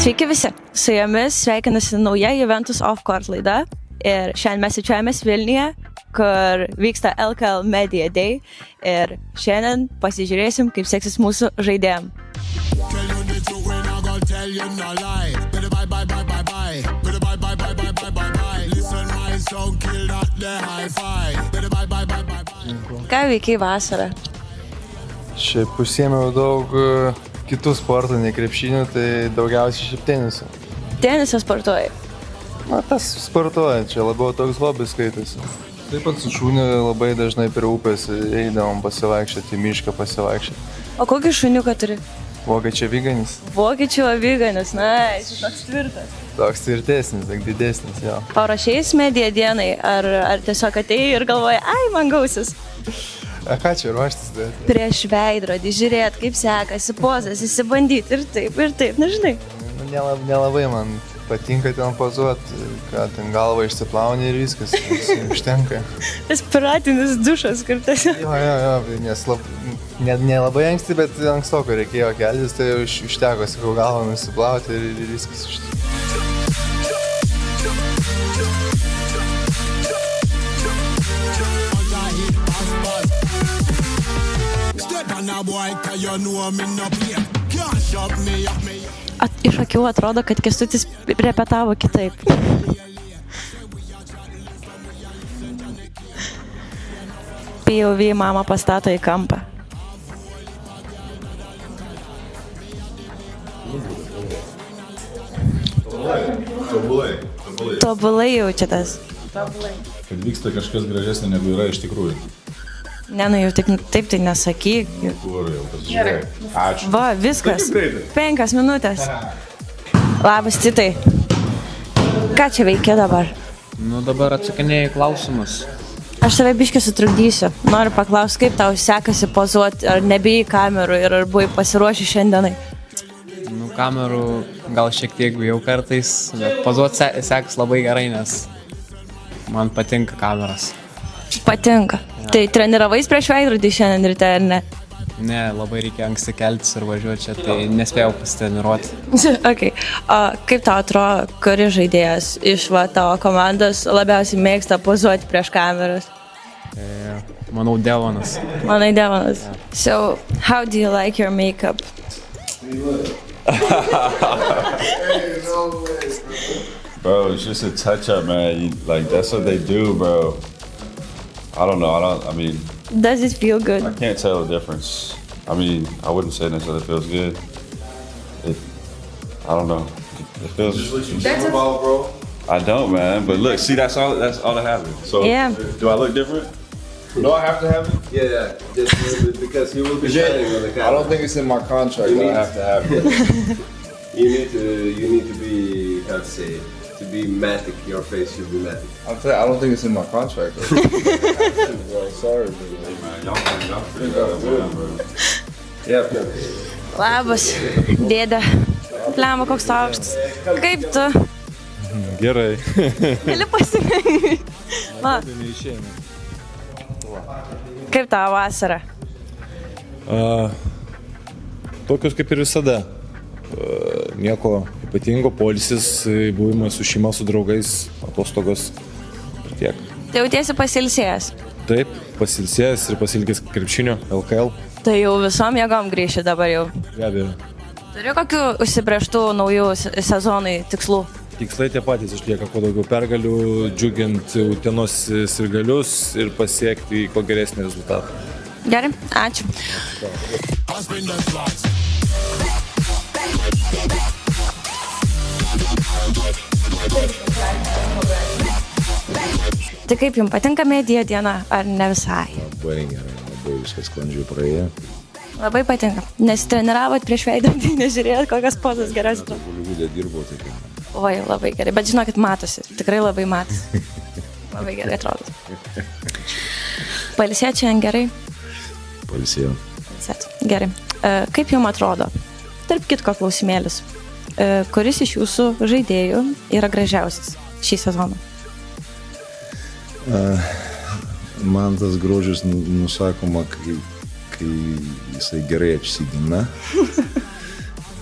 Sveiki visi, su jumis sveikinasi nauja Juventus Off Court laida ir šiandien mes svečiuojamės Vilniuje, kur vyksta LKL Media Day ir šiandien pasižiūrėsim, kaip seksis mūsų žaidėjam. Ką veikiai vasarą? Šiaip užsiėmiau daug kitų sportų, ne krepšinių, tai daugiausiai šiaip tenisų. Tenisą sportuoji? Na, tas sportuoja, čia labiau toks hobis skaitasi. Taip pat su šūniu labai dažnai prie upės eidavom pasivaikščioti, į mišką pasivaikščioti. O kokį šuniuką turi? Vokiečių aviganis. Vokiečių aviganis, jis toks tvirtas. Toks tvirtesnis, daug didesnis, jo. O rašėjais Media dienai, ar tiesiog atėjai ir galvoji, ai, man gausis? A ką čia ruoštis daryti? Prieš veidrodį žiūrėt, kaip sekasi pozas, įsibandyti ir taip, nežinai. Nelabai man patinka ten pozuoti, kad ten galvą išsiplauni ir viskas, užtenka. Tas piratinis dušas skirtas. Jo, nes nelabai anksti, bet ankstoko reikėjo keltis, tai užteko, sakau, galvą nusiplauti ir viskas užteko. Iš akių atrodo, kad Kęstutis repetavo kitaip. POV mama pastato į kampą. Tobulai jaučiatės. Kad vyksta kažkas gražesnė negu yra iš tikrųjų. Ne, nu jau taip tai nesakyk. Kur jau pasižiūrėjai. Ačiū. Va, viskas. 5 minutės. Labas, Titai. Ką čia veikia dabar? Nu, dabar atsakinėjai klausimus. Aš tave biškį sutrukdysiu. Noriu paklausti, kaip tau sekasi pozuoti, ar nebijai kamerų ir ar buvai pasiruošę šiandienai? Nu, kamerų gal šiek tiek bijau kartais, bet pozuoti sekas labai gerai, nes man patinka kameras. Patinka. Ja. Tai treniravais prieš veidrodį šiandien ryte, ar ne? Ne, labai reikia anksti keltis ir važiuoti čia, tai nespėjau pasitreniruoti. Okay. O kaip tau atrodo, kuri žaidėjas iš tavo komandos labiausiai mėgsta pozuoti prieš kameras? Manau, Devonas. Manai, Devonas. Yeah. So, how do you like your makeup? Bro, it's just a touch-up, man. Like, that's what they do, bro. I don't know. I mean... Does it feel good? I can't tell the difference. I mean, I wouldn't say necessarily it feels good. I don't know. It feels... That's bro. I don't, man. But look, see, that's all that happens. So, yeah. Do I look different? Do I have to have it? Yeah. Just because you will be shining on the camera. I don't think it's in my contract that I have to have it. You need to be, how to say it? To be matic, your face should be matic. I don't think it's in my contract. Bro. Sorry, bro. Hey, man, y'all figure that out, bro. Yeah. Labas, dėdė. Lemba, koks aukštas. Kaip tu? Gerai. Gali pasimėgti. Kaip tavo vasara? Tokios kaip ir visada. Nieko ypatingo, poilsis, buvimas su šeima, su draugais, atostogos ir tiek. Tai jautiesi pasilsėjęs? Taip, pasilsėjęs ir pasilgęs krepšinio, LKL. Tai jau visom jėgom grįši dabar jau? Be abejo. Turi kokių užsibrėžtų naujų sezonui tikslų? Tikslai tie patys išlieka, kuo daugiau pergalių, džiuginti Utenos sirgalius ir pasiekti kuo geresnį rezultatą. Gerai, ačiū. Tai kaip jums patinka Media diena, ar ne visai? Labai gerai, labai viskas sklandžiai praėjo. Labai patinka. Nesitreniravote prieš veidrodį, nežiūrėjot, kokias pozas geras atrodo? Bolivudė dirbau, tai ką. Oi, labai gerai, bet žinokit, matosi, tikrai labai matosi. Labai gerai atrodo. Pailsėt šiandien gerai? Pailsėjau. Gerai. Kaip jums atrodo? Tarp kitko klausimėlis. Kuris iš jūsų žaidėjų yra gražiausias šį sezoną? Man tas grožis nusakoma, kai jisai gerai apsigina.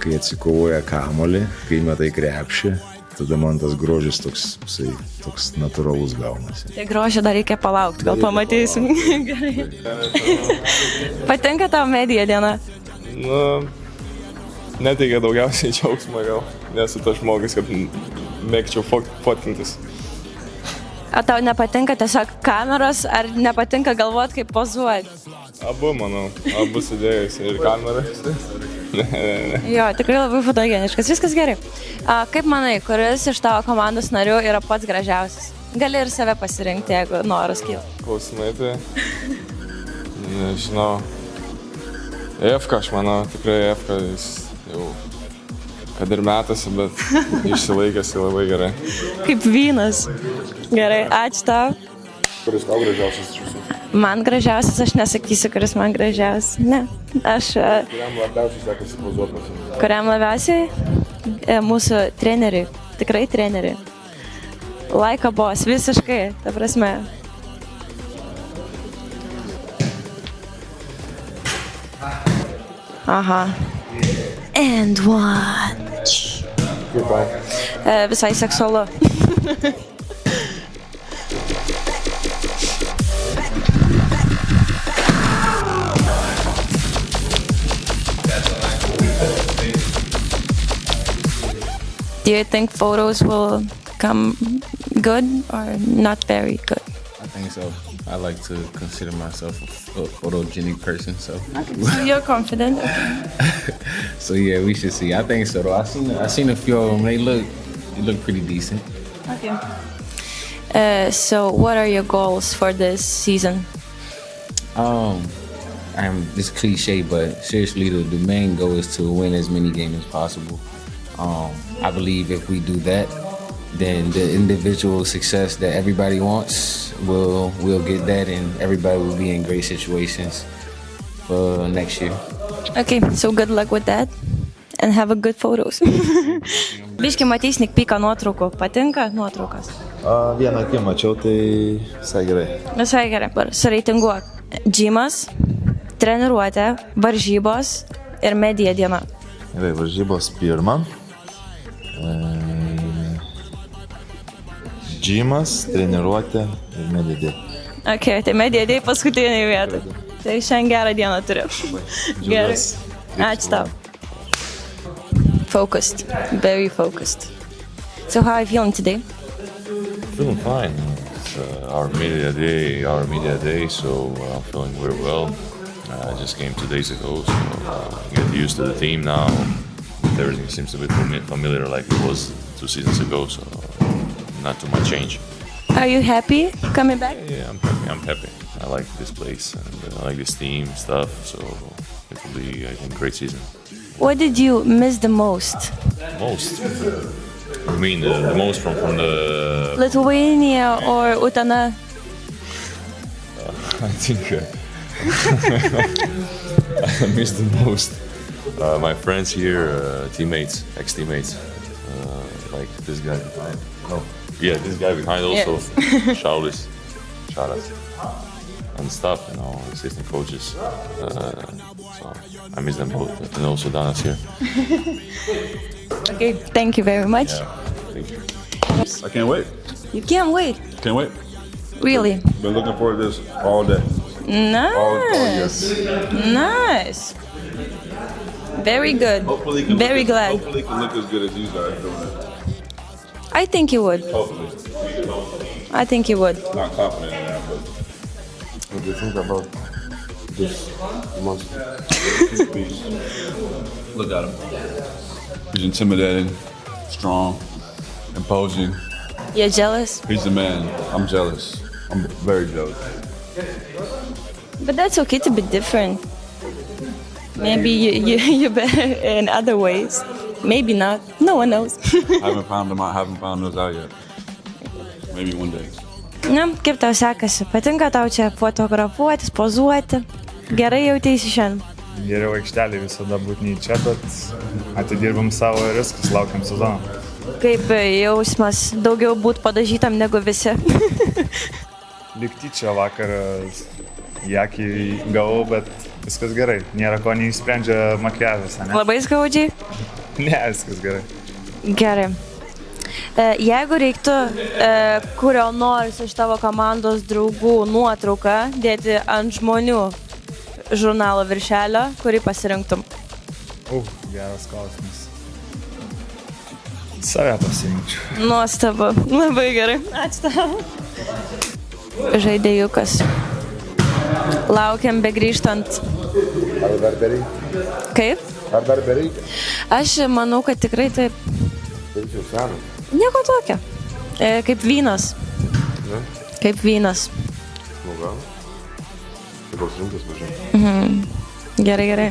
kai atsikovoja kamuolį, kai metai krepšį, tada man tas grožis toks natūralus gaunasi. Tai grožio dar reikia palaukti, gal pamatysim. Gerai. Patinka tau medija diena? Nu, neteikia daugiausiai džiaugsmo gal. Nesu tas žmogus, kad mėgčiau fotkintis. Ar tau nepatinka tiesiog kameros, ar nepatinka galvot, kaip pozuoti? Abu, manau. Abu sudėjus ir kamerą. Jo, tikrai labai fotogeniškas, viskas gerai. Kaip manai, kuris iš tavo komandos narių yra pats gražiausias? Gali ir save pasirinkti, jeigu noras kyla. Klausimai tai. Nežinau. Efka, aš manau, tikrai Efka, jis jau kad ir metasi, bet išsilaikęs labai gerai. Kaip vynas. Gerai, ačiū tau. Kuris tau gražiausias iš visų? Man gražiausias, aš nesakysiu, kuris man gražiausias. Ne, aš... Kuriam labiausiai sekasi pozuoti? Kuriam labiausiai? Mūsų treneriai. Tikrai treneriai. Like a boss, visiškai, ta prasme. Aha. And one. Visai seksualu. Do you think photos will come good or not very good? I think so. I like to consider myself a photogenic person, so. So you're confident? So yeah, we should see. I think so though. I seen a few of them. They look pretty decent. Okay. So what are your goals for this season? This cliche, but seriously, the main goal is to win as many games as possible. I believe if we do that, then the individual success that everybody wants, we'll get that, and everybody will be in great situations for next year. Okay, so good luck with that and have a good photos. Biški matys sneak peek nuotraukų. Patinka nuotraukos? Vieną akį mačiau, tai visai gerai. Visai gerai. Sureitinguok. Džimas, treniruotė, varžybos ir medija diena. Gerai, varžybos pirmą. Džimas, treniruotė ir medija. Ok, tai medija dėjai paskutinį vietą. Tai šiandien gerą dieną turiu. Gerai. Ačiū tau. Focused. Very focused. So how are you feeling today? Feeling fine. It's our media day, so I'm feeling very well. I just came 2 days ago, so get used to the team now. Everything seems to be familiar like it was 2 seasons ago, so not too much change. Are you happy coming back? Yeah, I'm happy. I like this place and I like this team stuff, so it will be, I think, a great season. What did you miss the most? Most? I mean, the most from the... Lithuania or Utena? I think I miss the most my friends here, teammates, ex-teammates, like this guy behind. No, yeah, this guy behind also. Shaulis, Sharas, and stuff, you know, assistant coaches. So I miss them both, and also Danas here. Okay, thank you very much. Yeah, thank you. I can't wait. You can't wait. Can't wait. Really? Been looking forward to this all day. Nice. Nice. Very good. Hopefully, it can Very glad. Hopefully, it can look as good as you guys doing it. I think you would. Hopefully. I think you would. Not confident in that, but What do you think about this monster? look at him. He's intimidating, strong, imposing. You're jealous? He's the man. I'm jealous. I'm very jealous. But that's okay to be different. Maybe you're better in other ways. Maybe not. No one knows. Haven't found him out. Haven't found those out yet. Maybe one day. Na, kaip tau sekasi? Patinka tau čia fotografuotis, pozuoti? Gerai jautėsi šiandien? Geriau aikštelį visada būti nei čia, bet atidirbam savo ir viskas, laukiam sezoną. Kaip jausmas daugiau būt padažytam negu visi? Likti čia vakar į akį gavau, bet viskas gerai. Nėra ko neįsprendžia makiažas, ne? Labai skaudžiai? Ne, viskas gerai. Gerai. Jeigu reiktų kurio nors iš tavo komandos draugų nuotrauką dėti ant žmonių žurnalo viršelio, kurį pasirinktum? Geras klausimas. Save pasirinkčiau. Nuostabu. Labai gerai. Ačiū tau. Žaidėjukas. Laukiam begrįžtant. Ar dar bereikia? Kaip? Ar dar bereikia? Aš manau, kad tikrai taip. Taip jau senas. Nieko tokio. Kaip vynas. Ne? Kaip vynas. Nu gal. Tai koks rimtas važiuoja. Gerai, gerai.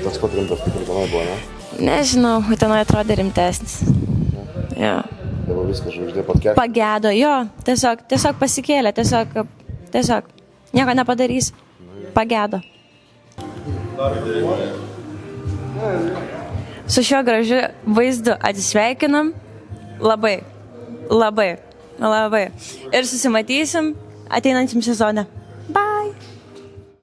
Tas pat rimtas kaip ir tenai buvo, ne? Nežinau, tenai atrodė rimtesnis. Jo. Dabar viskas žvaigždė podcast. Pagedo, jo. Tiesiog pasikėlė, tiesiog. Nieko nepadarys. Pagedo. Su šiuo gražiu vaizdu atsisveikinam. Labai. Ir susimatysim ateinančiam sezone.